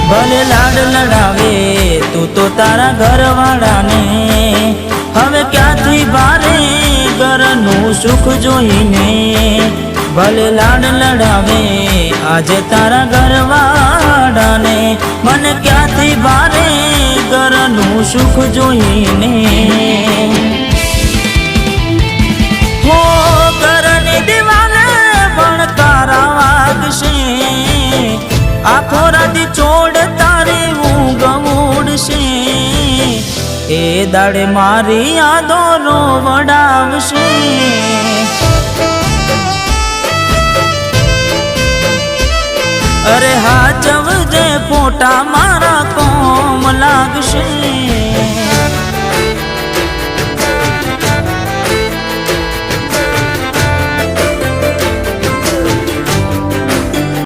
ભલે લાડ લડાવે તું તો તારા ઘરવાળાને, હવે ક્યાંથી ભારે ઘરનું સુખ જોઈને. ભલે લાડ લડાવે આજે તારા ઘરવાળાને, મને ક્યાંથી ભારે ઘરનું સુખ જોઈને. હો ઘરની દિવાલે ભણકારા વાગશે, આખો રાતી ચોડ તારી ઊંઘ ઉડશે. એ દાડે મારી યાદો રોવડાવશે. અરે હાચવજે ફોટા મારા કોમ લાગશે.